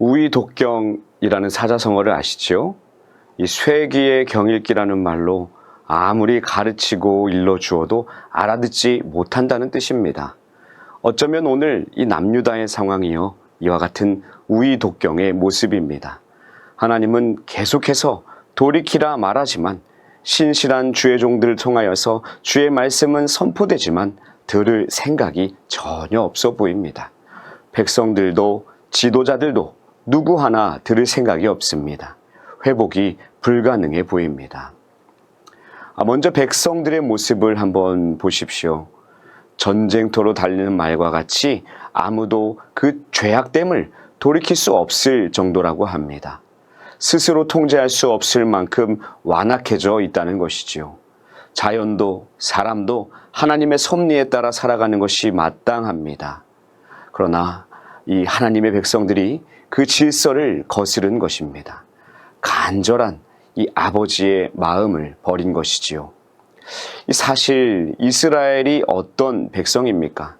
우이독경이라는 사자성어를 아시죠? 이 쇠기의 경읽기라는 말로 아무리 가르치고 일러주어도 알아듣지 못한다는 뜻입니다. 어쩌면 오늘 이 남유다의 상황이요, 이와 같은 우이독경의 모습입니다. 하나님은 계속해서 돌이키라 말하지만 신실한 주의 종들을 통하여서 주의 말씀은 선포되지만 들을 생각이 전혀 없어 보입니다. 백성들도 지도자들도 누구 하나 들을 생각이 없습니다. 회복이 불가능해 보입니다. 먼저 백성들의 모습을 한번 보십시오. 전쟁터로 달리는 말과 같이 아무도 그 죄악됨을 돌이킬 수 없을 정도라고 합니다. 스스로 통제할 수 없을 만큼 완악해져 있다는 것이지요. 자연도 사람도 하나님의 섭리에 따라 살아가는 것이 마땅합니다. 그러나 이 하나님의 백성들이 그 질서를 거스른 것입니다. 간절한 이 아버지의 마음을 버린 것이지요. 사실 이스라엘이 어떤 백성입니까?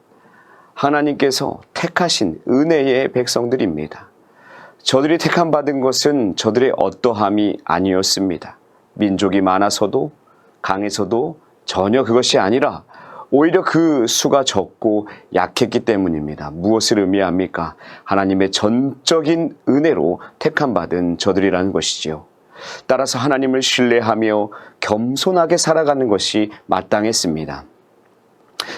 하나님께서 택하신 은혜의 백성들입니다. 저들이 택함받은 것은 저들의 어떠함이 아니었습니다. 민족이 많아서도 강해서도 전혀 그것이 아니라 오히려 그 수가 적고 약했기 때문입니다. 무엇을 의미합니까? 하나님의 전적인 은혜로 택함받은 저들이라는 것이지요. 따라서 하나님을 신뢰하며 겸손하게 살아가는 것이 마땅했습니다.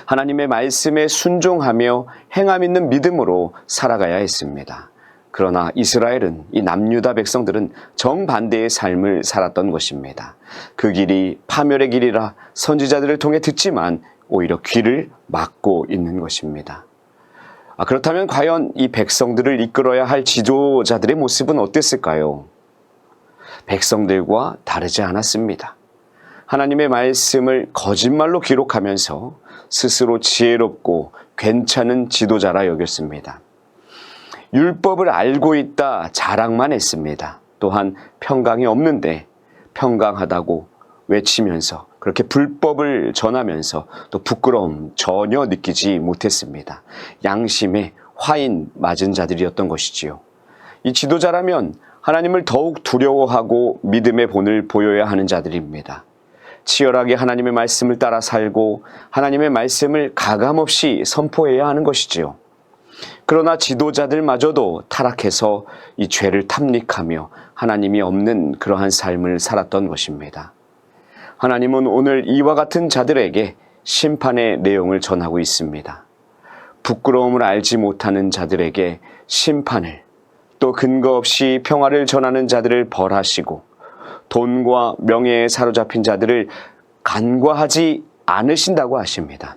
하나님의 말씀에 순종하며 행함 있는 믿음으로 살아가야 했습니다. 그러나 이스라엘은, 이 남유다 백성들은 정반대의 삶을 살았던 것입니다. 그 길이 파멸의 길이라 선지자들을 통해 듣지만 오히려 귀를 막고 있는 것입니다. 그렇다면 과연 이 백성들을 이끌어야 할 지도자들의 모습은 어땠을까요? 백성들과 다르지 않았습니다. 하나님의 말씀을 거짓말로 기록하면서 스스로 지혜롭고 괜찮은 지도자라 여겼습니다. 율법을 알고 있다 자랑만 했습니다. 또한 평강이 없는데 평강하다고 외치면서 그렇게 불법을 전하면서 또 부끄러움 전혀 느끼지 못했습니다. 양심에 화인 맞은 자들이었던 것이지요. 이 지도자라면 하나님을 더욱 두려워하고 믿음의 본을 보여야 하는 자들입니다. 치열하게 하나님의 말씀을 따라 살고 하나님의 말씀을 가감없이 선포해야 하는 것이지요. 그러나 지도자들마저도 타락해서 이 죄를 탐닉하며 하나님이 없는 그러한 삶을 살았던 것입니다. 하나님은 오늘 이와 같은 자들에게 심판의 내용을 전하고 있습니다. 부끄러움을 알지 못하는 자들에게 심판을, 또 근거 없이 평화를 전하는 자들을 벌하시고 돈과 명예에 사로잡힌 자들을 간과하지 않으신다고 하십니다.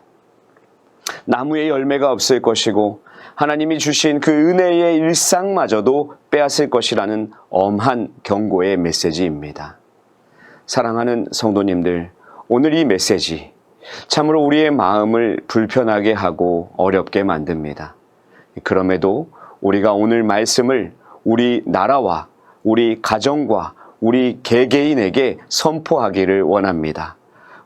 나무에 열매가 없을 것이고 하나님이 주신 그 은혜의 일상마저도 빼앗을 것이라는 엄한 경고의 메시지입니다. 사랑하는 성도님들, 오늘 이 메시지 참으로 우리의 마음을 불편하게 하고 어렵게 만듭니다. 그럼에도 우리가 오늘 말씀을 우리 나라와 우리 가정과 우리 개개인에게 선포하기를 원합니다.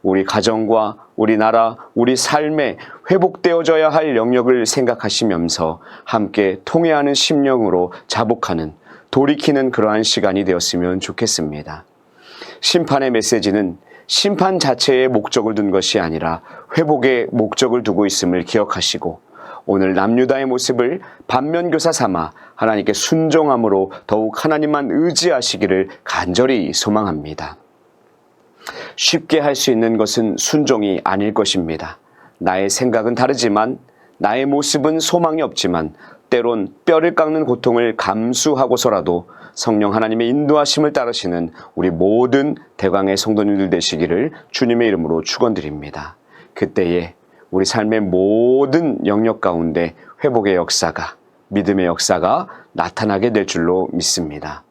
우리 가정과 우리 나라, 우리 삶에 회복되어져야 할 영역을 생각하시면서 함께 통회하는 심령으로 자복하는, 돌이키는 그러한 시간이 되었으면 좋겠습니다. 심판의 메시지는 심판 자체의 목적을 둔 것이 아니라 회복의 목적을 두고 있음을 기억하시고 오늘 남유다의 모습을 반면교사 삼아 하나님께 순종함으로 더욱 하나님만 의지하시기를 간절히 소망합니다. 쉽게 할 수 있는 것은 순종이 아닐 것입니다. 나의 생각은 다르지만 나의 모습은 소망이 없지만 때론 뼈를 깎는 고통을 감수하고서라도 성령 하나님의 인도하심을 따르시는 우리 모든 대광의 성도님들 되시기를 주님의 이름으로 축원드립니다. 그때에 우리 삶의 모든 영역 가운데 회복의 역사가, 믿음의 역사가 나타나게 될 줄로 믿습니다.